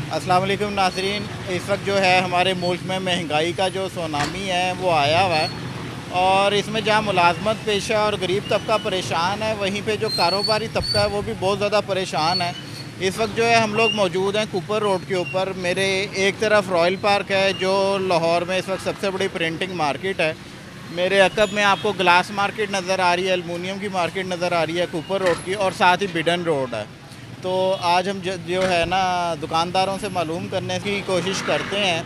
अस्सलाम वालेकुम नाज़रीन। इस वक्त जो है हमारे मुल्क में महंगाई का जो सुनामी है वो आया हुआ है, और इसमें जहाँ मुलाजमत पेशा और गरीब तबका परेशान है, वहीं पे जो कारोबारी तबका है वो भी बहुत ज़्यादा परेशान है। इस वक्त जो है हम लोग मौजूद हैं कूपर रोड के ऊपर। मेरे एक तरफ रॉयल पार्क है जो लाहौर में इस वक्त सबसे बड़ी प्रिंटिंग मार्केट है। मेरे अकब में आपको ग्लास मार्केट नज़र आ रही है, एलुमिनियम की मार्केट नज़र आ रही है कूपर रोड की, और साथ ही बिडन रोड है। तो आज हम जो है ना दुकानदारों से मालूम करने की कोशिश करते हैं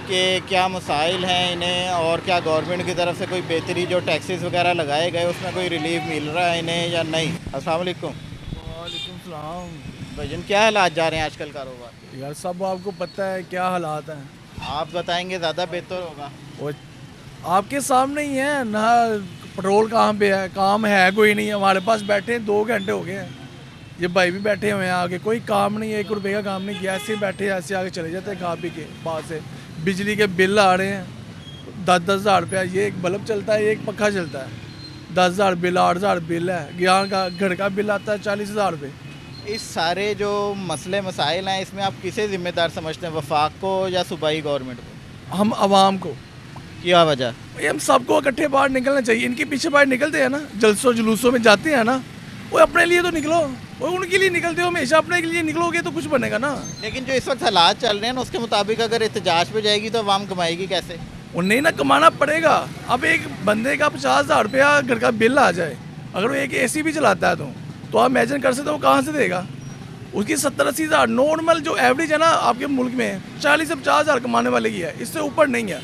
कि क्या मसाइल हैं इन्हें, और क्या गवर्नमेंट की तरफ से कोई बेहतरी जो टैक्सेस वगैरह लगाए गए उसमें कोई रिलीफ मिल रहा है इन्हें या नहीं। अस्सलाम वालेकुम। वालेकुम सलाम। भाईजान, क्या हालात जा रहे हैं आजकल कारोबार? यार सब आपको पता है क्या हालात हैं। आप बताएंगे ज़्यादा बेहतर होगा। वो आपके सामने ही है ना। पेट्रोल कहाँ पे है, काम है कोई नहीं। हमारे पास बैठे हैं 2 घंटे हो गए हैं। ये भाई भी बैठे हुए हैं आगे, कोई काम नहीं है, 1 रुपये का काम नहीं किया। ऐसे ही बैठे ऐसे आगे चले जाते हैं खा पी के। बाहर से बिजली के बिल आ रहे हैं 10-10 हज़ार रुपया। ये एक बल्ब चलता है, एक पंखा चलता है। 10 हज़ार बिल, 8 हज़ार बिल है। यहाँ का घर का बिल आता है 40 हज़ार रुपये। इस सारे जो मसले मसाइल हैं इसमें आप किसे ज़िम्मेदार समझते हैं, वफाक को या सूबाई गवर्नमेंट को? हम आवाम को, क्या वजह? ये हम सबको इकट्ठे बाहर निकलना चाहिए। इनके पीछे बाहर निकलते हैं ना, जलसों जुलूसों में जाते हैं ना, वो अपने लिए तो निकलो। वो उनके लिए निकलते हो, हमेशा अपने के लिए निकलोगे तो कुछ बनेगा ना। लेकिन जो इस वक्त हालात चल रहे हैं ना उसके मुताबिक अगर एहतजाज पे जाएगी तो अवाम कमाएगी कैसे? उन्हें ना कमाना पड़ेगा। अब एक बंदे का 50 हज़ार रुपया घर का बिल आ जाए, अगर वो एक एसी भी चलाता है तो आप इमेजिन कर सकते हो वो कहाँ से देगा। उसकी 70-80 हज़ार नॉर्मल जो एवरेज है ना आपके मुल्क में 40 से 50 हज़ार कमाने वाले की है, इससे ऊपर नहीं है।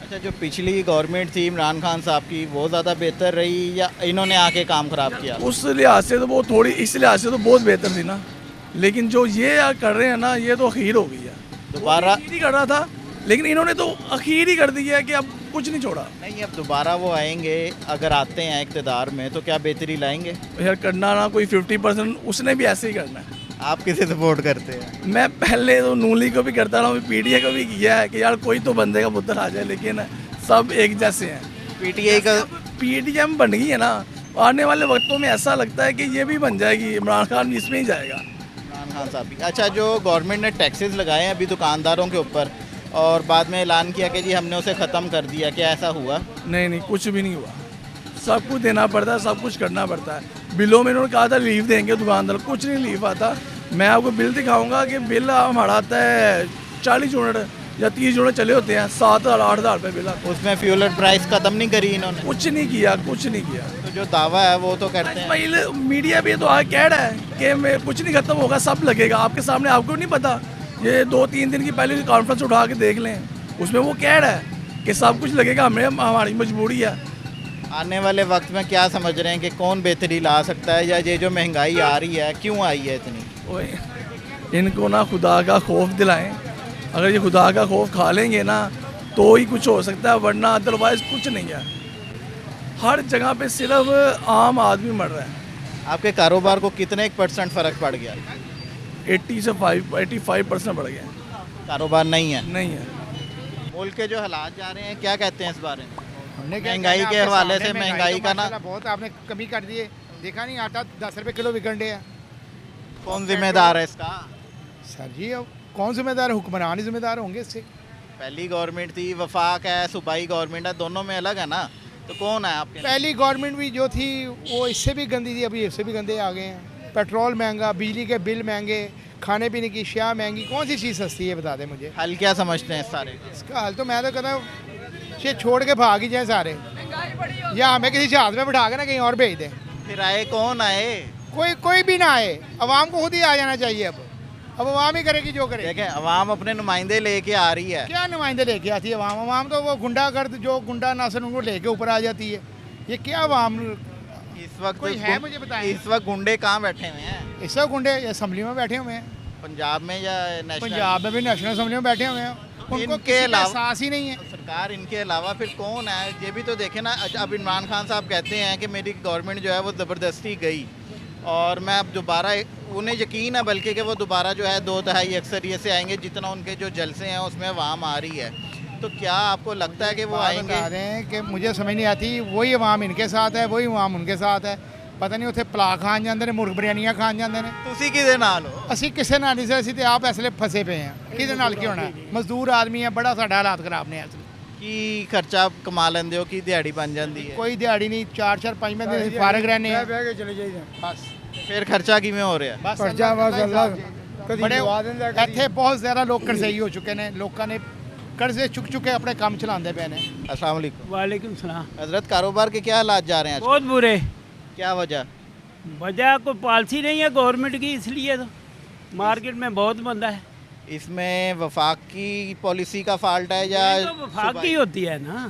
अच्छा, जो पिछली गवर्नमेंट थी इमरान खान साहब की, वो ज़्यादा बेहतर रही या इन्होंने आके काम ख़राब किया? उस लिहाज से तो वो थोड़ी, इस लिहाज से तो बहुत बेहतर थी ना। लेकिन जो ये कर रहे हैं ना, ये तो अखीर हो गई है। दोबारा ही कर रहा था, लेकिन इन्होंने तो अखीर ही कर दिया है कि अब कुछ नहीं छोड़ा। नहीं, अब दोबारा वो आएंगे, अगर आते हैं इक़्तिदार में तो क्या बेहतरी लाएंगे? यार करना ना कोई 50%, उसने भी ऐसे ही करना है। आप किसे सपोर्ट करते हैं? मैं पहले तो नूली को भी करता रहा हूँ, पीटीआई को भी किया है कि यार कोई तो बंदे का पुत्र आ जाए, लेकिन सब एक जैसे हैं। पीटीआई का पीटीएम बन गई है ना, आने वाले वक्तों में ऐसा लगता है कि ये भी बन जाएगी, इमरान खान भी इसमें ही जाएगा। इमरान खान साहब भी। अच्छा, जो गवर्नमेंट ने टैक्सेस लगाए हैं अभी दुकानदारों के ऊपर और बाद में ऐलान किया कि जी हमने उसे ख़त्म कर दिया, क्या ऐसा हुआ? नहीं, कुछ भी नहीं हुआ। सब कुछ देना पड़ता है, सब कुछ करना पड़ता है। बिलों में इन्होंने कहा था लीव देंगे दुकानदार, कुछ नहीं लीव आता। मैं आपको बिल दिखाऊंगा कि बिल हमारा आता है 40 यूनिट या 30 यूनिट चले होते हैं, 7-8 हज़ार रुपये बिल आता है। उसमें फ्यूल प्राइस ख़त्म नहीं करी इन्होंने? कुछ नहीं किया, कुछ नहीं किया। तो जो दावा है वो तो करते हैं। पहले मीडिया भी तो आगे कह रहा है कि मैं कुछ नहीं खत्म होगा, सब लगेगा आपके सामने। आपको नहीं पता, ये 2-3 दिन की पहले कॉन्फ्रेंस उठा के देख लें, उसमें वो कह रहा है कि सब कुछ लगेगा, हमारी मजबूरी है। आने वाले वक्त में क्या समझ रहे हैं कि कौन बेहतरी ला सकता है, या ये जो महंगाई आ रही है क्यों आई है इतनी? ओए, इनको ना खुदा का खौफ दिलाएं। अगर ये खुदा का खौफ खा लेंगे ना तो ही कुछ हो सकता है, वरना अदरवाइज़ कुछ नहीं है। हर जगह पे सिर्फ आम आदमी मर रहा है। आपके कारोबार को कितने % फ़र्क पड़ गया? 80 से 85% बढ़ गया। कारोबार नहीं है? नहीं है। मुल्क के जो हालात जा रहे हैं क्या कहते हैं इस बारे में? हमने क्या महंगाई कहना, के आपके हवाले सामने से महंगाई तो का ना माशाल्लाह बहुत आपने कमी कर दी है। देखा नहीं, आटा 10 रुपए किलो बिकन डे है। कौन जिम्मेदार है इसका? सर जी, अब कौन जिम्मेदार है? हुक्मरान ही जिम्मेदार होंगे इससे। पहली गवर्नमेंट थी, वफाक है, सूबाई गवर्नमेंट है, दोनों में अलग है ना, तो कौन है आपके? पहली गवर्नमेंट भी जो थी वो इससे भी गंदी थी, अभी इससे भी गंदे आ गए हैं। पेट्रोल महंगा, बिजली के बिल महंगे, खाने पीने की अशिया महंगी, कौन सी चीज़ सस्ती है बता दें मुझे। हल क्या समझते हैं इस सारे का? इसका हाल तो मैं तो कहता हूँ ये छोड़ के भाग ही जाए सारे, या हमें किसी जहाज में बिठा के ना कहीं और भेज दें। फिर आए कौन आए? कोई भी ना आए, अवाम को खुद ही आ जाना चाहिए। अब अवाम ही करेगी जो करे। देखें, अवाम अपने नुमाइंदे लेके आ रही है। क्या नुमाइंदे लेके आती है अवाम? अवाम तो वो गुंडागर्द जो गुंडा नस्ल उनको लेके ऊपर आ जाती है। ये क्या अवाम इस वक्त कोई है मुझे बताएं। इस वक्त गुंडे कहाँ बैठे हुए हैं? इस सब गुंडे असम्बली में बैठे हुए हैं, पंजाब में या नेशनल? पंजाब में भी नेशनल असम्बली में बैठे हुए हैं। उनको इनके किसी का अलावा एहसास ही नहीं है। सरकार इनके अलावा फिर कौन है ये भी तो देखे ना। अब इमरान खान साहब कहते हैं कि मेरी गवर्नमेंट जो है वो ज़बरदस्ती गई, और मैं अब दोबारा, उन्हें यकीन है बल्कि कि वो दोबारा जो है 2/3 अक्सरियत से आएंगे, जितना उनके जो जलसे हैं उसमें अवाम आ रही है। तो क्या आपको लगता है कि वो आएंगे? बता रहे हैं कि मुझे समझ नहीं आती, वही अवाम इनके साथ है, वही अवाम उनके साथ है। ਪਤਾ ਨਹੀਂ ਉੱਥੇ ਪਲਾ ਖਾਣ ਜਾਂਦੇ ਨੇ, ਮੁਰਗ ਬਰਿਆਨੀਆਂ ਖਾਣ ਜਾਂਦੇ ਨੇ। ਤੁਸੀਂ ਕਿਹਦੇ ਨਾਲ ਹੋ? ਅਸੀਂ ਕਿਸੇ ਨਾਲ ਨਹੀਂ ਸੀ, ਅਸੀਂ ਤੇ ਆਪ ਇਸ ਵੇਲੇ ਫਸੇ ਪਏ ਆ। ਕਿਹਦੇ ਨਾਲ ਕੀ ਹੋਣਾ? ਮਜ਼ਦੂਰ ਆਦਮੀ ਆ, ਬੜਾ ਸਾਡਾ ਹਾਲਾਤ ਖਰਾਬ ਨੇ ਇਸ ਵੇਲੇ। ਕੀ ਖਰਚਾ ਕਮਾ ਲੈਂਦੇ ਹੋ? ਕੀ ਦਿਹਾੜੀ ਬਣ ਜਾਂਦੀ ਹੈ? ਕੋਈ ਦਿਹਾੜੀ ਨਹੀਂ, 4-4 5 ਮਹੀਨੇ ਅਸੀਂ ਫਾਰਗ ਰਹਿੰਦੇ ਆ। ਬਹਿ ਕੇ ਚਲੇ ਜਾਈਦਾ ਬਸ ਫਿਰ ਖਰਚਾ ਕਿਵੇਂ ਹੋ ਰਿਹਾ? ਬਸ ਖਰਚਾ ਬਸ ਅੱਲਾ ਕਦੀ ਬੜੇ ਦਵਾ ਦਿੰਦਾ, ਕਦੀ- ਇੱਥੇ ਬਹੁਤ ਜ਼ਿਆਦਾ ਲੋਕ ਕਰਜ਼ਈ ਹੋ ਚੁੱਕੇ ਨੇ, ਲੋਕਾਂ ਨੇ कर्जे चुक चुके अपने काम चलाते पे ने। अस्सलाम वालेकुम। वालेकुम सलाम। हजरत कारोबार के क्या हालात जा रहे हैं आज? बहुत बुरे। क्या वजह? वजह कोई पॉलिसी नहीं है गवर्नमेंट की, इसलिए तो मार्केट में बहुत मंदा है। इसमें वफाक की पॉलिसी का फॉल्ट है या ये तो वफाक की होती है ना,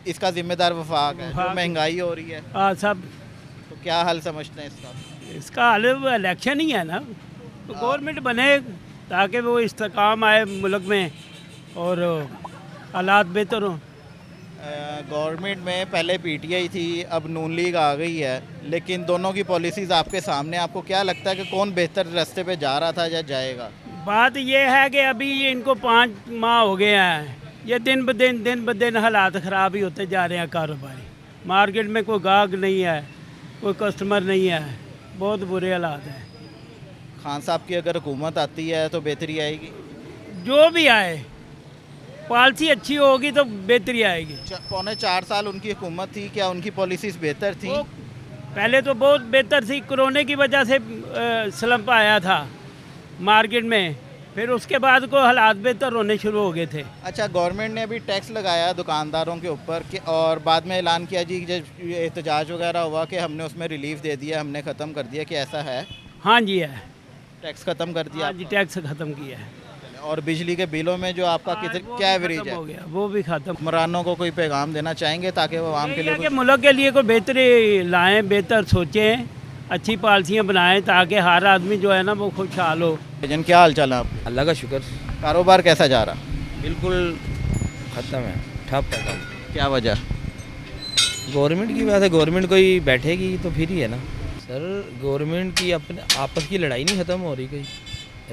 इसका जिम्मेदार वफाक है? जो वफाक। महंगाई हो रही है सब तो क्या हल समझते हैं इसका? इसका हल इलेक्शन ही है ना, तो गवर्नमेंट बने ताकि वो इस्तेकाम आए मुल्क में और हालात बेहतर हों। गवर्नमेंट में पहले पीटीआई थी, अब नून लीग आ गई है, लेकिन दोनों की पॉलिसीज़ आपके सामने। आपको क्या लगता है कि कौन बेहतर रास्ते पे जा रहा था या जाएगा? बात ये है कि अभी इनको 5 माह हो गए हैं, ये दिन ब दिन हालात ख़राब ही होते जा रहे हैं। कारोबारी मार्केट में कोई गाहक नहीं है, कोई कस्टमर नहीं है, बहुत बुरे हालात हैं। खान साहब की अगर हुकूमत आती है तो बेहतरी आएगी? जो भी आए, पॉलिसी अच्छी होगी तो बेहतरी आएगी। पौने 4 साल उनकी हुकूमत थी, क्या उनकी पॉलिसीज़ बेहतर थी? वो पहले तो बहुत बेहतर थी, कोरोना की वजह से स्लम्प आया था मार्केट में, फिर उसके बाद को हालात बेहतर होने शुरू हो गए थे। अच्छा, गवर्नमेंट ने अभी टैक्स लगाया दुकानदारों के ऊपर कि, और बाद में ऐलान किया जी जब एहतजाज वगैरह हुआ कि हमने उसमें रिलीफ दे दिया, हमने ख़त्म कर दिया, कि ऐसा है? हाँ जी है, टैक्स ख़त्म कर दिया हाँ जी आपका? टैक्स ख़त्म किया है। और बिजली के बिलों में जो आपका वो क्या भी एवरेज खत्म है? हो गया, वो भी खत्म। हुक्मरानों को कोई पैगाम देना चाहेंगे ताकि वो आम के लिए कि मुल्क के लिए कोई बेहतरी लाएं, बेहतर सोचें, अच्छी पॉलिसियाँ बनाएं ताकि हर आदमी जो है ना वो खुशहाल हो। जन क्या हाल चाल है आपके? अल्लाह का शुक्र, कारोबार कैसा जा रहा? बिल्कुल ख़त्म है, ठप है काम। क्या वजह? गवर्नमेंट की वजह से, गवर्नमेंट कोई बैठेगी तो फिर ही है ना सर। गवर्नमेंट की अपने आपस की लड़ाई नहीं ख़त्म हो रही, कोई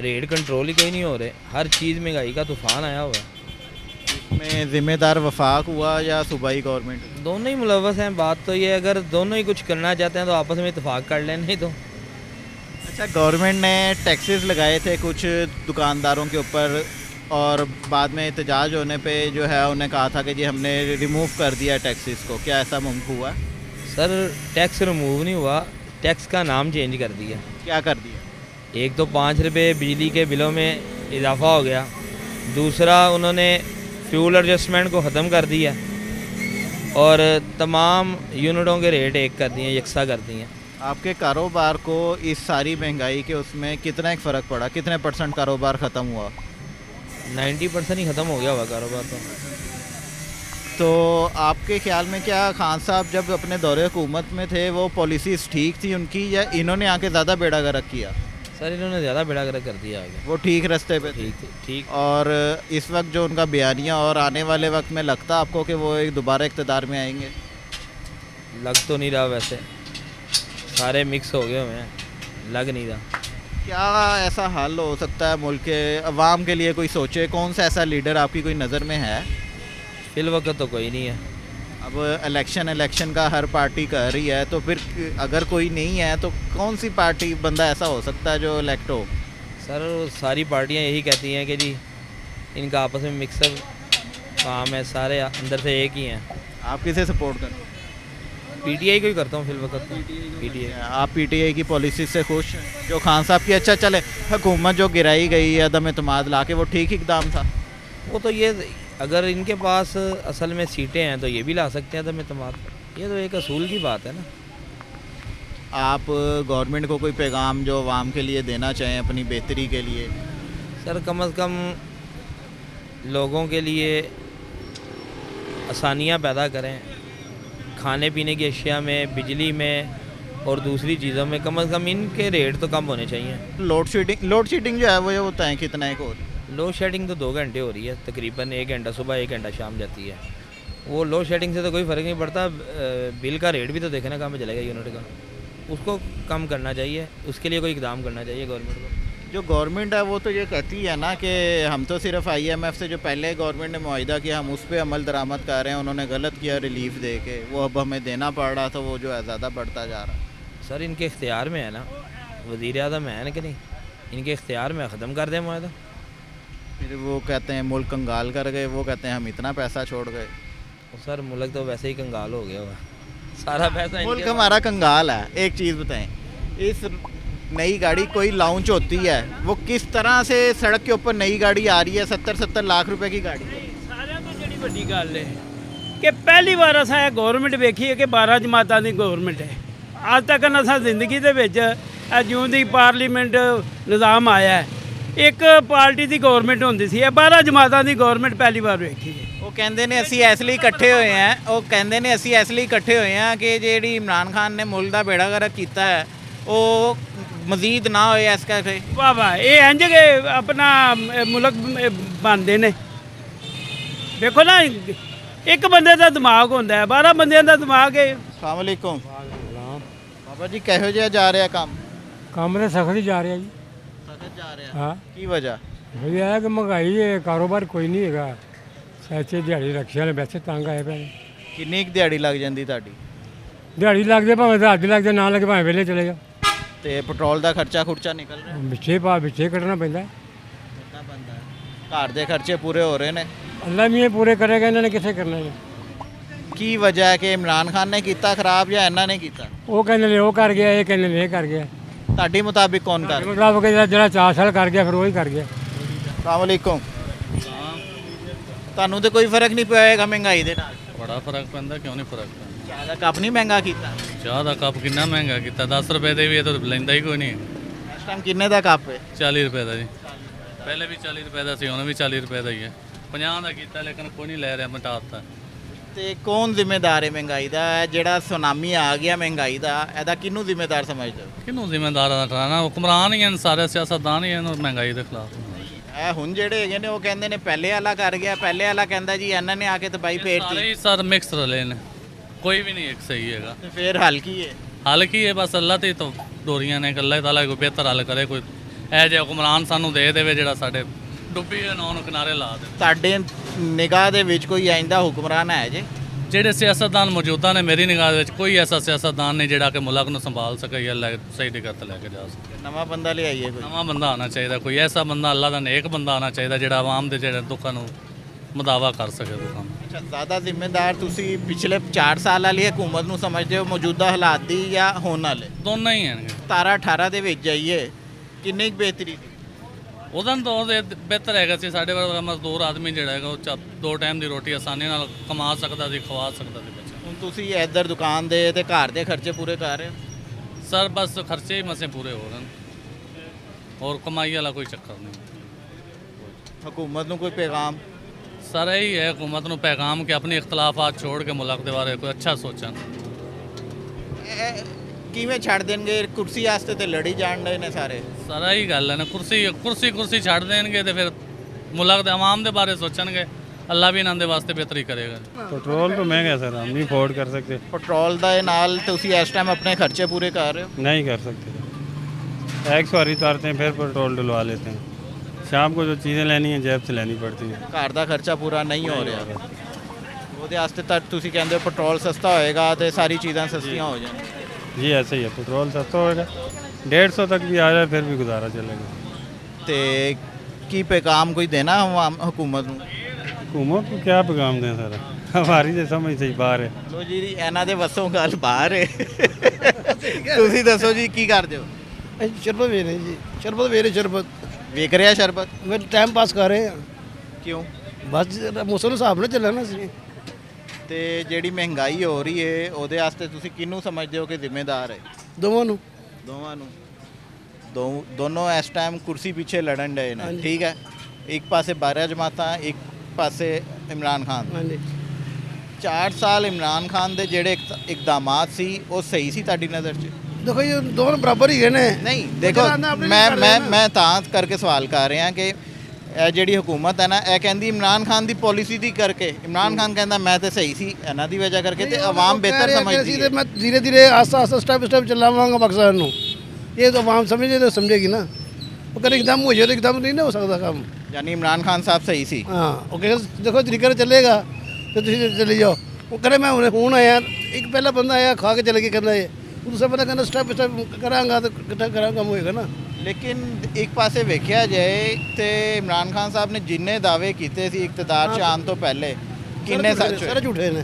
रेट कंट्रोल ही कोई नहीं हो रहे, हर चीज़ महंगाई का तूफान आया हुआ है। में ज़िम्मेदार वफाक हुआ या सूबाई गवर्नमेंट? दोनों ही मुलव्वस हैं। बात तो ये, अगर दोनों ही कुछ करना चाहते हैं तो आपस में इतफाक़ कर लें, नहीं तो। अच्छा, गवर्नमेंट ने टैक्सेस लगाए थे कुछ दुकानदारों के ऊपर, और बाद में एहतजाज होने पे जो है उन्हें कहा था कि जी हमने रिमूव कर दिया टैक्सेस को, क्या ऐसा मुमकिन हुआ? सर टैक्स रिमूव नहीं हुआ, टैक्स का नाम चेंज कर दिया। क्या कर दिया? एक तो 5 रुपये बिजली के बिलों में इजाफा हो गया, दूसरा उन्होंने फ्यूल एडजस्टमेंट को ख़त्म कर दिया, और तमाम यूनिटों के रेट एक कर दिए, यकसा कर दिए। आपके कारोबार को इस सारी महंगाई के उसमें कितना एक फ़र्क पड़ा? कितने % कारोबार ख़त्म हुआ? 90% ही ख़त्म हो गया हुआ कारोबार तो आपके ख्याल में क्या खान साहब जब अपने दौरे हुकूमत में थे वो पॉलिसीज़ ठीक थी उनकी, या इन्होंने आके ज़्यादा बेड़ा गर्क किया? सर इन्होंने ज़्यादा बेड़ा गर्क कर दिया आगे। वो ठीक रास्ते पे थे? ठीक। और इस वक्त जो उनका बयानिया, और आने वाले वक्त में लगता आपको कि वो एक दोबारा इक़्तिदार में आएंगे? लग तो नहीं रहा, वैसे सारे मिक्स हो गए हुए हैं, लग नहीं रहा। क्या ऐसा हल हो सकता है मुल्क के अवाम के लिए? कोई सोचे कौन सा ऐसा लीडर आपकी कोई नज़र में है? फिल वक्त तो कोई नहीं है। अब इलेक्शन का हर पार्टी कर रही है, तो फिर अगर कोई नहीं है तो कौन सी पार्टी बंदा ऐसा हो सकता है जो इलेक्ट हो? सर सारी पार्टियां यही कहती हैं कि जी इनका आपस में मिक्सर काम है, सारे अंदर से एक ही हैं। आप किसे सपोर्ट करें? पीटीआई को ही करता हूँ फिल वक्त तो। पीटीआई। आप पीटीआई की पॉलिसी से खुश हैं? जो खान साहब की, अच्छा चले हुकूमत जो गिराई गई है अदम एतमाद ला के, वो ठीक इकदाम था? वो तो ये, अगर इनके पास असल में सीटें हैं तो ये भी ला सकते हैं अदम एतमाद। ये तो एक असूल की बात है ना। आप गवर्नमेंट को कोई पैगाम जो आवाम के लिए देना चाहें अपनी बेहतरी के लिए? सर कम से कम लोगों के लिए आसानियाँ पैदा करें, खाने पीने की अशिया में, बिजली में और दूसरी चीज़ों में कम से कम इनके रेट तो कम होने चाहिए। लोड शेडिंग जो है वो ये होता है कितना एक और? लोड शेडिंग तो 2 घंटे हो रही है, तकरीबन 1 घंटा सुबह 1 घंटा शाम जाती है। वो लोड शेडिंग से तो कोई फ़र्क नहीं पड़ता, बिल का रेट भी तो देखना कहाँ में चलेगा यूनिट का, उसको कम करना चाहिए, उसके लिए कोई इकदाम करना चाहिए गवर्नमेंट को। जो गवर्नमेंट है वो तो ये कहती है ना कि हम तो सिर्फ IMF से जो पहले गवर्नमेंट ने मुआहिदा किया हम उस पर अमल दरामद कर रहे हैं, उन्होंने गलत किया रिलीफ दे के, वो अब हमें देना पड़ रहा था, वो जो है ज़्यादा बढ़ता जा रहा है। सर इनके इख्तियार में है ना, वज़ीर आज़म है ना कि नहीं, इनके इख्तियार में ख़त्म कर दें मुआहदा। फिर वो कहते हैं मुल्क कंगाल कर गए, वो कहते हैं हम इतना पैसा छोड़ गए। और सर मुल्क तो वैसे ही कंगाल हो गया हुआ, सारा पैसा मुल्क इनके हमारा कंगाल है। एक चीज़ बताएं, इस नई गाड़ी कोई लॉन्च होती है, वो किस तरह से सड़क के ऊपर नई गाड़ी आ रही है, 70-70 लाख रुपए की गाड़ी है। ਸਾਰਿਆਂ ਤੋਂ ਜਿਹੜੀ ਵੱਡੀ ਗੱਲ ਹੈ ਕਿ ਪਹਿਲੀ ਵਾਰ ਅਸਾਂ ਇਹ ਗਵਰਨਮੈਂਟ ਵੇਖੀ ਹੈ ਕਿ 12 ਜਮਾਤਾਂ ਦੀ ਗਵਰਨਮੈਂਟ ਹੈ। ਅੱਜ ਤੱਕ ਅਸਾਂ ਜ਼ਿੰਦਗੀ ਦੇ ਵਿੱਚ ਇਹ ਜਿਉਂ ਦੀ ਪਾਰਲੀਮੈਂਟ ਨਿਜ਼ਾਮ ਆਇਆ ਹੈ, ਇੱਕ ਪਾਰਟੀ ਦੀ ਗਵਰਨਮੈਂਟ ਹੁੰਦੀ ਸੀ, ਇਹ 12 ਜਮਾਤਾਂ ਦੀ ਗਵਰਨਮੈਂਟ ਪਹਿਲੀ ਵਾਰ ਵੇਖੀ ਹੈ। ਉਹ ਕਹਿੰਦੇ ਨੇ ਅਸੀਂ ਇਸ ਲਈ ਇਕੱਠੇ ਹੋਏ ਹਾਂ, ਉਹ ਕਹਿੰਦੇ ਨੇ ਅਸੀਂ ਇਸ ਲਈ ਇਕੱਠੇ ਹੋਏ ਹਾਂ ਕਿ ਜਿਹੜੀ ਇਮਰਾਨ ਖਾਨ ਨੇ ਮੁਲਕ ਦਾ ਬੇੜਾ ਗਰਕ ਕੀਤਾ ਹੈ ਉਹ ਮਜ਼ੀਦ ਨਾ ਹੋਏ ਇਸ ਕਰਕੇ। ਵਾਹ ਵਾਹ, ਇਹ ਇੰਜ ਕੇ ਆਪਣਾ ਮੁਲਕ ਬਣਦੇ ਨੇ। ਦੇਖੋ ਨਾ, ਇੱਕ ਬੰਦੇ ਦਾ ਦਿਮਾਗ ਹੁੰਦਾ ਹੈ, 12 ਬੰਦਿਆਂ ਦਾ ਦਿਮਾਗ ਹੈ। ਅਸਲਾਮ ਵਾਲੇਕੁਮ ਬਾਬਾ ਜੀ, ਕਿਹੋ ਜਿਹਾ ਜਾ ਰਿਹਾ ਕੰਮ? ਕੰਮ ਤੇ ਸਖਤ ਹੀ ਜਾ ਰਿਹਾ ਜੀ। ਸਖਤ ਜਾ ਰਿਹਾ, ਹਾਂ ਕੀ ਵਜ੍ਹਾ? ਇਹ ਹੈ ਕਿ ਮਹਿੰਗਾਈ ਹੈ, ਕਾਰੋਬਾਰ ਕੋਈ ਨਹੀਂ ਹੈਗਾ। ਸੱਚੇ ਦਿਹਾੜੀ ਰਕਸ਼ੇ ਵਾਲੇ ਵੈਸੇ ਤੰਗ ਆਏ ਪਏ ਨੇ। ਕਿੰਨੀ ਕੁ ਦਿਹਾੜੀ ਲੱਗ ਜਾਂਦੀ ਤੁਹਾਡੀ? ਦਿਹਾੜੀ ਲੱਗਦੇ ਭਾਵੇਂ ਤਾਂ ਅੱਜ ਲੱਗਦੇ, ਨਾ ਲੱਗੇ ਭਾਵੇਂ ਵੇਲੇ ਚਲੇ ਜਾਓ। ਤੇ ਪੈਟਰੋਲ ਦਾ ਖਰਚਾ ਨਿਕਲ ਰਿਹਾ? ਵਿੱਚੇ ਕੱਢਣਾ ਪੈਂਦਾ। ਕਿੰਨਾ ਬੰਦਾ ਹੈ? ਘਰ ਦੇ ਖਰਚੇ ਪੂਰੇ ਹੋ ਰਹੇ ਨੇ? ਅੱਲਾ ਵੀ ਇਹ ਪੂਰੇ ਕਰੇਗਾ, ਇਹਨਾਂ ਨੇ ਕਿੱਥੇ ਕਰਨਾ ਹੈ। ਕੀ ਵਜ੍ਹਾ ਹੈ ਕਿ ਇਮਰਾਨ ਖਾਨ ਨੇ ਕੀਤਾ ਖਰਾਬ ਜਾਂ ਇਹਨਾਂ ਨੇ ਕੀਤਾ? ਉਹ ਕਹਿੰਦੇ ਨੇ ਉਹ ਕਰ ਗਿਆ, ਇਹ ਕਹਿੰਦੇ ਨੇ ਇਹ ਕਰ ਗਿਆ। ਤੁਹਾਡੇ ਮੁਤਾਬਿਕ ਕੌਣ ਕਰ ਰਿਹਾ? ਮੁਤਾਬਕ ਜਿਹੜਾ 4 ਸਾਲ ਕਰ ਗਿਆ ਫਿਰ ਉਹ ਹੀ ਕਰ ਗਿਆ। ਅਸਲਾਮ ਵਾਲੇਕੁਮ। ਤੁਹਾਨੂੰ ਤੇ ਕੋਈ ਫਰਕ ਨਹੀਂ ਪਿਆ ਹੋਏਗਾ ਮਹਿੰਗਾਈ ਦੇ ਨਾਲ? ਬੜਾ ਫਰਕ ਪੈਂਦਾ, ਕਿਉਂ ਨਹੀਂ ਫਰਕ ਪੈਂਦਾ। ਚਾਹ ਦਾ ਕੱਪ ਨਹੀਂ ਮਹਿੰਗਾ ਕੀਤਾ? ਚਾਹ ਦਾ ਕੱਪ ਕਿੰਨਾ ਮਹਿੰਗਾ ਕੀਤਾ, 10 ਰੁਪਏ ਦੇ ਵੀ ਇਹ ਤਾਂ ਲੈਂਦਾ ਹੀ ਕੋਈ ਨਹੀਂ। ਇਸ ਟਾਈਮ ਕਿੰਨੇ ਦਾ ਕੱਪ ਹੈ? 40 ਰੁਪਏ ਦਾ ਜੀ, ਪਹਿਲੇ ਵੀ 40 ਰੁਪਏ ਦਾ ਸੀ, ਹੁਣ ਵੀ 40 ਰੁਪਏ ਦਾ ਹੀ ਹੈ। 50 ਦਾ ਕੀਤਾ ਲੇਕਿਨ ਕੋਈ ਨਹੀਂ ਲੈ ਰਿਹਾ, ਮਿਟਾ ਦਿੱਤਾ। ਤੇ ਕੌਣ ਜ਼ਿੰਮੇਦਾਰ ਹੈ ਮਹਿੰਗਾਈ ਦਾ? ਇਹ ਜਿਹੜਾ ਸੁਨਾਮੀ ਆ ਗਿਆ ਮਹਿੰਗਾਈ ਦਾ, ਇਹਦਾ ਕਿਹਨੂੰ ਜ਼ਿੰਮੇਦਾਰ ਸਮਝਦੇ ਹੋ? ਕਿਹਨੂੰ ਜ਼ਿੰਮੇਦਾਰ ਦਾ ਠਹਿਰਾਣਾ? ਹੁਕਮਰਾਨ ਹੀ ਹਨ, ਸਾਰੇ ਸਿਆਸਤਦਾਨ ਹੀ ਹਨ ਮਹਿੰਗਾਈ ਦੇ ਖਿਲਾਫ। ਇਹ ਹੁਣ ਜਿਹੜੇ ਹੈਗੇ ਨੇ ਉਹ ਕਹਿੰਦੇ ਨੇ ਪਹਿਲੇ ਵਾਲਾ ਕਰ ਗਿਆ, ਪਹਿਲੇ ਵਾਲਾ ਕਹਿੰਦਾ ਜੀ ਇਹਨਾਂ ਨੇ ਆ ਕੇ ਤਬਾਹੀ ਸਾਰੇ ਫੇਰਤੀ। ਹੀ ਸਰ ਮਿਕਸ ਰਲੇ ਨੇ, ਕੋਈ ਵੀ ਨਹੀਂ ਇੱਕ ਸਹੀ ਹੈਗਾ। ਤੇ ਫਿਰ ਹੱਲ ਕੀ ਹੈ? ਹੱਲ ਕੀ ਹੈ? ਬਸ ਅੱਲਾ ਤੇ ਤੋਂ ਡੋਰੀਆਂ ਨੇ, ਅੱਲਾ ਤਾਲਾ ਕੋਈ ਬਿਹਤਰ ਹੱਲ ਕਰੇ, ਕੋਈ ਇਹ ਜਿਹਾ ਹੁਕਮਰਾਨ ਸਾਨੂੰ ਦੇ ਦੇਵੇ ਜਿਹੜਾ ਸਾਡੇ ਡੁੱਬੀ ਹੋਏ ਨਾਂ ਨੂੰ ਕਿਨਾਰੇ ਲਾ ਦੇ। ਤੁਹਾਡੇ ਨਿਗਾਹ ਦੇ ਵਿੱਚ ਕੋਈ ਆਇੰਦਾ ਹੁਕਮਰਾਨ ਹੈ ਜੇ? ਜਿਹੜੇ ਸਿਆਸਤਦਾਨ ਮੌਜੂਦਾ ਨੇ, ਮੇਰੀ ਨਿਗਾਹ ਦੇ ਵਿੱਚ ਕੋਈ ਐਸਾ ਸਿਆਸਤਦਾਨ ਨਹੀਂ ਜਿਹੜਾ ਕਿ ਮੁਲਕ ਨੂੰ ਸੰਭਾਲ ਸਕੇ ਜਾਂ ਸਹੀ ਟਿਕਟ ਤੇ ਲੈ ਕੇ ਜਾ ਸਕੇ। ਨਵਾਂ ਬੰਦਾ ਲਿਆਈਏ ਕੋਈ? ਨਵਾਂ ਬੰਦਾ ਆਉਣਾ ਚਾਹੀਦਾ, ਕੋਈ ਐਸਾ ਬੰਦਾ, ਅੱਲਾ ਦਾ ਨੇਕ ਬੰਦਾ ਆਉਣਾ ਚਾਹੀਦਾ ਜਿਹੜਾ ਆਵਾਮ ਦੇ ਜਿਹੜੇ ਦੁੱਖਾਂ ਨੂੰ ਮਦਾਵਾ ਕਰ ਸਕੇ ਦੁੱਖਾਂ ਨੂੰ। ਅੱਛਾ, ਜ਼ਿਆਦਾ ਜ਼ਿੰਮੇਦਾਰ ਤੁਸੀਂ ਪਿਛਲੇ 4 ਸਾਲ ਵਾਲੀ ਹਕੂਮਤ ਨੂੰ ਸਮਝਦੇ ਹੋ, ਮੌਜੂਦਾ ਹਾਲਾਤ ਦੀ ਜਾਂ ਹੋਣ ਵਾਲੇ? ਦੋਨੋਂ ਹੀ ਹਨ। 17-18 ਦੇ ਵਿੱਚ ਜਾਈਏ, ਕਿੰਨੀ ਕੁ ਬਿਹਤਰੀ ਸੀ? ਉਦੋਂ ਤੋਂ ਉਹਦੇ ਬਿਹਤਰ ਹੈਗਾ ਸੀ। ਸਾਡੇ ਵਰਗਾ ਮਜ਼ਦੂਰ ਆਦਮੀ ਜਿਹੜਾ ਹੈਗਾ ਉਹ 2 ਟਾਈਮ ਦੀ ਰੋਟੀ ਆਸਾਨੀ ਨਾਲ ਕਮਾ ਸਕਦਾ ਸੀ, ਖਵਾ ਸਕਦਾ ਸੀ ਬੱਚਿਆਂ ਨੂੰ। ਹੁਣ ਤੁਸੀਂ ਇੱਧਰ ਦੁਕਾਨ ਦੇ ਤੇ ਘਰ ਦੇ ਖਰਚੇ ਪੂਰੇ ਕਰ ਰਹੇ ਹੋ? ਸਰ ਬਸ ਖਰਚੇ ਹੀ ਮਸੇ ਪੂਰੇ ਹੋ ਰਹੇ ਨੇ, ਹੋਰ ਕਮਾਈ ਵਾਲਾ ਕੋਈ ਚੱਕਰ ਨਹੀਂ। ਹਕੂਮਤ ਨੂੰ ਕੋਈ ਪੈਗਾਮ? ਸਰ ਇਹੀ ਹੈ ਹੁਕੂਮਤ ਨੂੰ ਪੈਗਾਮ ਕਿ ਆਪਣੀ ਇਖਤਲਾਫਾਤ ਛੋੜ ਕੇ ਮੁਲਕ ਦੇ ਬਾਰੇ ਕੋਈ ਅੱਛਾ ਸੋਚਣ। ਇਹ ਕਿਵੇਂ ਛੱਡ ਦੇਣਗੇ? ਕੁਰਸੀ ਵਾਸਤੇ ਤੇ ਲੜੀ ਜਾਣ ਰਹੇ ਨੇ ਸਾਰੇ। ਸਰ ਇਹੀ ਗੱਲ ਹੈ ਨਾ, ਕੁਰਸੀ ਛੱਡ ਦੇਣਗੇ ਤੇ ਫਿਰ ਮੁਲਕ ਦੇ ਆਵਾਮ ਦੇ ਬਾਰੇ ਸੋਚਣਗੇ। ਅੱਲਾ ਵੀ ਇਹਨਾਂ ਦੇ ਵਾਸਤੇ ਬਿਹਤਰੀ ਕਰੇਗਾ। पेट्रोल तो महंगा है सर, हम नहीं अफोर्ड कर सकते। ਪੈਟਰੋਲ ਦੇ ਨਾਲ ਤੁਸੀਂ ਇਸ ਟਾਈਮ ਆਪਣੇ ਖਰਚੇ ਪੂਰੇ ਕਰ ਰਹੇ ਹੋ? नहीं कर सकते। एक सवारी उतारते हैं फिर पेट्रोल डलवा लेते हैं। शाम को जो चीज़ें लेनी हैं जेब से लेनी पड़ती हैं। ਘਰ ਦਾ ਖਰਚਾ ਪੂਰਾ ਨਹੀਂ ਹੋ ਰਿਹਾ, ਉਹਦੇ ਵਾਸਤੇ ਤਾਂ ਤੁਸੀਂ ਕਹਿੰਦੇ ਹੋ ਪੈਟਰੋਲ ਸਸਤਾ ਹੋਏਗਾ ਤੇ ਸਾਰੀ ਚੀਜ਼ਾਂ ਸਸਤੀਆਂ ਹੋ ਜਾਣਗੀਆਂ। जी ऐसे ही है, पेट्रोल सस्ता होगा, 150 तक भी आ जाए फिर भी गुजारा चलेगा। ਤੇ ਕੀ ਪੈगाम ਕੋਈ ਦੇਣਾ ਹਕੂਮਤ ਨੂੰ? हुकूमत को क्या पैगाम दें सर, हमारी तो समझ से ही बाहर है। ਲੋ ਜੀ, ਇਹਨਾਂ ਦੇ ਵੱਸੋਂ ਗੱਲ ਬਾਹਰ ਹੈ। ਤੁਸੀਂ ਦੱਸੋ ਜੀ ਕੀ ਕਰਦੇ ਹੋ? ਅਸੀਂ ਸ਼ਰਬਤ ਵੇਚ ਰਹੇ ਜੀ, ਸ਼ਰਬਤ ਵੇਚ ਰਹੇ, ਸ਼ਰਬਤ ਵੇਖ ਰਿਹਾ ਸ਼ਰਬਤ? ਮੈਂ ਟਾਈਮ ਪਾਸ ਕਰ ਰਹੇ ਹਾਂ। ਕਿਉਂ? ਬਸ ਮੌਸਮ ਦੇ ਹਿਸਾਬ ਨਾਲ ਚੱਲਣਾ ਸੀ। ਤੇ ਜਿਹੜੀ ਮਹਿੰਗਾਈ ਹੋ ਰਹੀ ਹੈ ਉਹਦੇ ਵਾਸਤੇ ਤੁਸੀਂ ਕਿਹਨੂੰ ਸਮਝਦੇ ਹੋ ਕਿ ਜ਼ਿੰਮੇਦਾਰ ਹੈ? ਦੋਵਾਂ ਨੂੰ। ਦੋਵਾਂ ਨੂੰ। ਦੋਨੋਂ ਇਸ ਟਾਈਮ ਕੁਰਸੀ ਪਿੱਛੇ ਲੜਨ ਡਏ ਨੇ, ਠੀਕ ਹੈ? ਇੱਕ ਪਾਸੇ 12 ਜਮਾਤਾਂ, ਇੱਕ ਪਾਸੇ ਇਮਰਾਨ ਖਾਨ। ਹਾਂਜੀ। 4 ਸਾਲ ਇਮਰਾਨ ਖਾਨ ਦੇ ਜਿਹੜੇ ਇਕਦਾਮਾਤ ਸੀ ਉਹ ਸਹੀ ਸੀ ਤੁਹਾਡੀ ਨਜ਼ਰ 'ਚ? ਦੇਖੋ ਜੀ, ਦੋਨੋਂ ਬਰਾਬਰ ਹੀ ਨੇ। ਨਹੀਂ ਦੇਖੋ, ਮੈਂ ਤਾਂ ਕਰਕੇ ਸਵਾਲ ਕਰ ਰਿਹਾ ਕਿ ਇਹ ਜਿਹੜੀ ਹਕੂਮਤ ਹੈ ਨਾ, ਇਹ ਕਹਿੰਦੀ ਇਮਰਾਨ ਖਾਨ ਦੀ ਪਾਲਿਸੀ ਦੀ ਕਰਕੇ, ਇਮਰਾਨ ਖਾਨ ਕਹਿੰਦਾ ਮੈਂ ਤੇ ਸਹੀ ਸੀ ਇਹਨਾਂ ਦੀ ਵਜ੍ਹਾ ਕਰਕੇ, ਤੇ ਆਵਾਮ ਬਿਹਤਰ ਸਮਝਦੀ ਹੈ। ਮੈਂ ਧੀਰੇ ਧੀਰੇ ਆਸਤਾ ਸਟੈਪ ਚਲਾਵਾਂਗਾ ਪਾਕਿਸਤਾਨ ਨੂੰ। ਇਹ ਤਾਂ ਆਵਾਮ ਸਮਝੇ ਤਾਂ ਸਮਝੇਗੀ ਨਾ। ਉਹ ਕਦੇ ਇੱਕਦਮ ਹੋ ਜਾਏ ਤਾਂ ਇੱਕਦਮ ਨਹੀਂ ਨਾ ਹੋ ਸਕਦਾ ਕੰਮ। ਯਾਨੀ ਇਮਰਾਨ ਖਾਨ ਸਾਹਿਬ ਸਹੀ ਸੀ? ਹਾਂ, ਉਹ ਕਹਿੰਦੇ ਦੇਖੋ ਤਰੀਕੇ ਨਾਲ ਚੱਲੇਗਾ ਤੇ ਤੁਸੀਂ ਚਲੇ ਜਾਓ। ਉਹ ਕਹਿੰਦੇ ਮੈਂ ਹੁਣ ਆਇਆ, ਇੱਕ ਪਹਿਲਾ ਬੰਦਾ ਆਇਆ ਖਾ ਕੇ ਚਲੇ ਗਿਆ, ਕਹਿੰਦਾ ਦੂਸਰਾ ਬੰਦਾ ਕਹਿੰਦਾ ਸਟੈਪ ਸਟੈਪ ਕਰਾਂਗਾ ਤਾਂ ਕਿੱਦਾਂ ਕਰਾਂਗਾ ਕੰਮ ਹੋਏਗਾ ਨਾ। ਲੇਕਿਨ ਇੱਕ ਪਾਸੇ ਵੇਖਿਆ ਜਾਏ ਤੇ ਇਮਰਾਨ ਖਾਨ ਸਾਹਿਬ ਨੇ ਜਿੰਨੇ ਦਾਅਵੇ ਕੀਤੇ ਸੀ ਇਕਤਦਾਰ 'ਚ ਆਉਣ ਤੋਂ ਪਹਿਲੇ ਕਿੰਨੇ ਸੱਚ ਸਾਰੇ ਝੂਠੇ ਨੇ।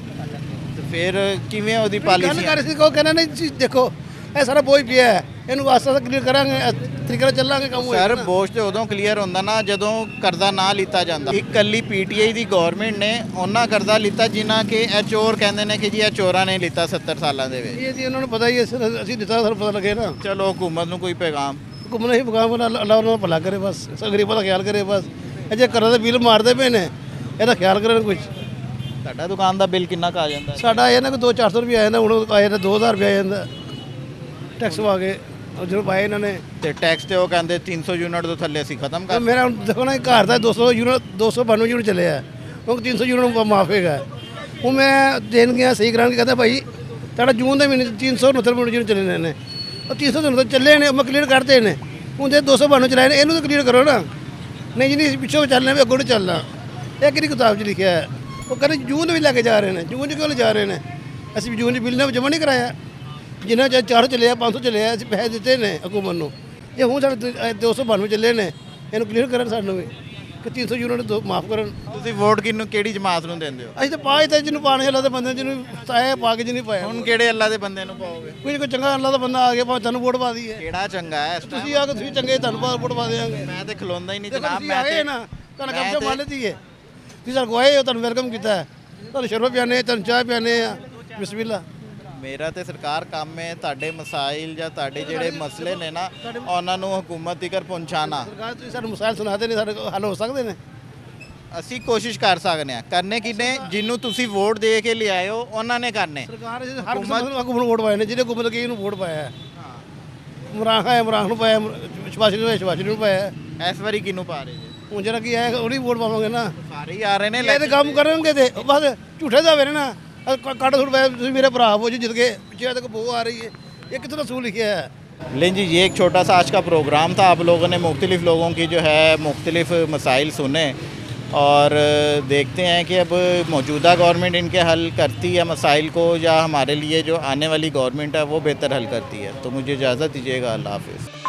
ਤੇ ਫਿਰ ਕਿਵੇਂ ਉਹਦੀ ਗੱਲ ਪਾਲਿਸੀ ਕਰ ਸੀ ਕੋ ਕਹਿੰਦਾ ਨਹੀਂ ਜੀ ਦੇਖੋ ਇਹ ਸਾਰਾ ਬੋਝ ਪਿਆ ਹੈ, ਇਹਨੂੰ ਵਾਸਤਾ ਕਲੀਅਰ ਕਰਾਂਗੇ, ਤਰੀਕੇ ਨਾਲ ਚੱਲਾਂਗੇ ਕੰਮ ਹੋਏਗਾ ਸਰ ਨਾ। ਬੋਝ ਤੇ ਉਦੋਂ ਕਲੀਅਰ ਹੁੰਦਾ ਨਾ ਜਦੋਂ ਕਰਜ਼ਾ ਨਾ ਲਿੱਤਾ ਜਾਂਦਾ। ਇੱਕ ਕੱਲੀ ਪੀਟੀਆਈ ਦੀ ਗਵਰਨਮੈਂਟ ਨੇ ਉਹਨਾਂ ਕਰਜ਼ਾ ਲਿੱਤਾ ਜਿਨ੍ਹਾਂ ਕਿ ਇਹ ਚੋਰ ਕਹਿੰਦੇ ਨੇ ਕਿ ਜੀ ਇਹ ਚੋਰਾਂ ਨੇ ਲਿੱਤਾ 70 ਸਾਲਾਂ ਦੇ ਵਿੱਚ। ਇਹ ਜੀ ਉਹਨਾਂ ਨੂੰ ਪਤਾ ਹੀ ਹੈ, ਅਸੀਂ ਦਿੱਤਾ ਸਾਨੂੰ ਪਤਾ ਲੱਗੇ ਨਾ। ਚਲੋ ਹੁਕੂਮਤ ਨੂੰ ਕੋਈ ਪੈਗਾਮ ਘੁੰਮਣਾ ਹੀ ਪਕਾਮ ਅੱਲਾਹ ਉਹਨਾਂ ਦਾ ਭਲਾ ਕਰੇ ਬਸ, ਗਰੀਬਾਂ ਦਾ ਖਿਆਲ ਕਰੇ ਬਸ। ਇਹ ਜੇ ਘਰਾਂ ਦੇ ਬਿੱਲ ਮਾਰਦੇ ਪਏ ਨੇ ਇਹਦਾ ਖਿਆਲ ਕਰਨ ਕੁਝ। ਤੁਹਾਡਾ ਦੁਕਾਨ ਦਾ ਬਿੱਲ ਕਿੰਨਾ ਕੁ ਆ ਜਾਂਦਾ? ਸਾਡਾ ਇਹ ਨਾ ਕੋਈ 200-400 ਰੁਪਏ ਆ ਜਾਂਦਾ, ਹੁਣ ਆਏ ਤਾਂ 2000 ਰੁਪਏ ਆ ਜਾਂਦਾ ਟੈਕਸ ਵਾ ਕੇ ਜਦੋਂ ਪਾਏ ਇਹਨਾਂ ਨੇ। ਤੇ ਟੈਕਸ ਤੇ ਉਹ ਕਹਿੰਦੇ 300 ਯੂਨਿਟ ਤੋਂ ਥੱਲੇ ਅਸੀਂ ਖਤਮ ਕਰ। ਮੇਰਾ ਹੁਣ ਦੇਖੋ ਨਾ ਘਰ ਦਾ 200 ਯੂਨਿਟ 292 ਯੂਨਿਟ ਚੱਲਿਆ, ਉਹ 300 ਯੂਨਿਟ ਮਾਫ ਹੋਏਗਾ। ਉਹ ਮੈਂ ਦੇਣ ਗਿਆ ਸਹੀ ਕਰਾਉਣ ਕੇ ਕਹਿੰਦਾ ਭਾਈ ਤੁਹਾਡਾ ਜੂਨ ਦੇ ਮਹੀਨੇ 369 ਯੂਨਿਟ ਚੱਲੇ ਨੇ, ਉਹ 369 ਚੱਲੇ ਨੇ, ਮੈਂ ਕਲੀਅਰ ਕਰਤੇ ਨੇ। ਹੁਣ ਜੇ 292 ਚਲਾਏ ਨੇ ਇਹਨੂੰ ਤਾਂ ਕਲੀਅਰ ਕਰੋ ਨਾ। ਨਹੀਂ ਜੀ ਨਹੀਂ ਪਿੱਛੋਂ ਚੱਲਣਾ ਵੀ ਅੱਗੋਂ ਨੂੰ ਚੱਲਣਾ। ਇਹ ਕਿਹੜੀ ਕਿਤਾਬ 'ਚ ਲਿਖਿਆ ਹੈ? ਉਹ ਕਹਿੰਦੇ ਜੂਨ ਵੀ ਲੈ ਕੇ ਜਾ ਰਹੇ ਨੇ। ਜੂਨ 'ਚ ਕਿਉਂ ਲੈ ਜਾ ਰਹੇ ਨੇ? ਅਸੀਂ ਜੂਨ 'ਚ ਬਿੱਲ ਨਾ ਜਮ੍ਹਾਂ ਨਹੀਂ ਕਰਾਇਆ। ਜਿੰਨਾ ਚਿਰ 400 ਚੱਲਿਆ 500 ਚੱਲਿਆ ਅਸੀਂ ਪੈਸੇ ਦਿੱਤੇ ਨੇ ਹਕੂਮਤ ਨੂੰ। ਜੇ ਹੁਣ ਸਾਡੇ 292 ਚੱਲੇ ਨੇ ਇਹਨੂੰ ਕਲੀਅਰ ਕਰਨ ਸਾਨੂੰ ਵੀ ਕਿ 300 ਯੂਨਿਟ ਮਾਫ ਕਰਨ। ਤੁਸੀਂ ਵੋਟ ਕਿਹਨੂੰ ਕਿਹੜੀ ਜਮਾਤ ਨੂੰ ਦਿੰਦੇ ਹੋ? ਅਸੀਂ ਤਾਂ ਪਾ ਹੀ ਤੇ ਜਿਹਨੂੰ ਪਾਣੇ ਅੱਲਾ ਦੇ ਬੰਦੇ ਜਿਹਨੂੰ ਪਾਇਆ ਪਾ ਕੇ ਜਿਹਨੂੰ ਪਾਇਆ। ਹੁਣ ਕਿਹੜੇ ਅੱਲਾ ਦੇ ਬੰਦੇ ਨੂੰ ਪਾਓਗੇ? ਕੋਈ ਚੰਗਾ ਅੱਲਾ ਦਾ ਬੰਦਾ ਆ ਗਿਆ ਭਾਵੇਂ ਤੁਹਾਨੂੰ ਵੋਟ ਪਾ ਦਈਏ। ਕਿਹੜਾ ਚੰਗਾ ਹੈ ਇਸ time? ਤੁਸੀਂ ਆ ਕੇ ਤੁਸੀਂ ਚੰਗੇ ਤੁਹਾਨੂੰ ਵੋਟ ਪਾ ਦੇਵਾਂਗੇ। ਮੈਂ ਤੇ ਖਲੋਂਦਾ ਹੀ ਨਹੀਂ ਦੇਖੋ ਜਨਾਬ। ਤੁਸੀਂ ਮੈਂ ਆਏ ਤੇ ਨਾ ਤੁਹਾਨੂੰ ਕੰਮ ਤੋਂ ਮੰਨ ਲਈਏ। ਤੁਸੀਂ ਸਾਨੂੰ ਗਵਾਏ ਹੋ, ਤੁਹਾਨੂੰ ਵੈਲਕਮ ਕੀਤਾ ਹੈ, ਤੁਹਾਨੂੰ ਸ਼ਰਬਤ ਪਿਆਨੇ, ਤੁਹਾਨੂੰ ਚਾਹ ਪਿਆਨੇ ਆ। ਬਿਸਮਿਲ੍ਲਾ। ਮੇਰਾ ਤੇ ਸਰਕਾਰ ਕੰਮ ਹੈ ਤੁਹਾਡੇ ਮਸਾਇਲ ਜਾਂ ਤੁਹਾਡੇ ਜਿਹੜੇ ਮਸਲੇ ਨੇ ਨਾ ਉਹਨਾਂ ਨੂੰ ਹਕੂਮਤ ਤੀਕਰ ਪਹੁੰਚਾਣਾ। ਸਰਕਾਰ ਤੁਸੀਂ ਸਾਨੂੰ ਮਸਾਇਲ ਸੁਣਾਦੇ ਨੇ, ਸਾਡੇ ਹੱਲ ਹੋ ਸਕਦੇ ਨੇ। ਅਸੀਂ ਕੋਸ਼ਿਸ਼ ਕਰ ਸਕਦੇ ਹਾਂ। ਕਰਨੇ ਕਿਨੇ? ਜਿਹਨੂੰ ਤੁਸੀਂ ਵੋਟ ਦੇ ਕੇ ਲਿਆਏ ਹੋ ਉਹਨਾਂ ਨੇ ਕਰਨੇ। ਸਰਕਾਰ ਹਰ ਹਕੂਮਤ ਨੂੰ ਵੋਟ ਪਾਏ ਨੇ, ਜਿਹਨੇ ਹਕੂਮਤ ਕੀ ਨੂੰ ਵੋਟ ਪਾਇਆ ਹੈ। ਇਮਰਾਨ ਖਾਨ ਇਮਰਾਨ ਨੂੰ ਪਾਇਆ, ਸ਼ਿਵਾਜੀ ਨੂੰ ਪਾਇਆ। ਇਸ ਵਾਰੀ ਕਿਹਨੂੰ ਪਾ ਰਹੇ ਜੀ? ਹੁਣ ਜਿਹੜਾ ਕੀ ਆਇਆ ਉਹਦੀ ਵੋਟ ਪਾਵਾਂਗੇ ਨਾ। ਸਾਰੇ ਹੀ ਆ ਰਹੇ ਨੇ। ਇਹ ਤੇ ਕੰਮ ਕਰਨਗੇ ਤੇ ਬਸ ਝੂਠੇ ਦਾ ਵੇਰੇ ਨਾ ਕੱਟ ਥੋੜ ਪਏ। ਤੁਸੀਂ ਮੇਰੇ ਭਰਾ ਹੋ ਜੀ ਜਿੱਤ ਕੇ ਪਿੱਛੇ ਤੱਕ ਬੋ ਆ ਰਹੀ है। ये कितना रसूल लिखा है। लेकिन जी ये एक छोटा सा आज का प्रोग्राम था। आप लोगों ने मुख्तलिफ़ लोगों की जो है मुख्तलिफ़ मसाइल सुने और देखते हैं कि अब मौजूदा गवर्नमेंट इनके हल करती है मसाइल को या हमारे लिए जो आने वाली गवर्नमेंट है वो बेहतर हल करती है। तो मुझे इजाज़त दीजिएगा। अल्लाह हाफ़िज़।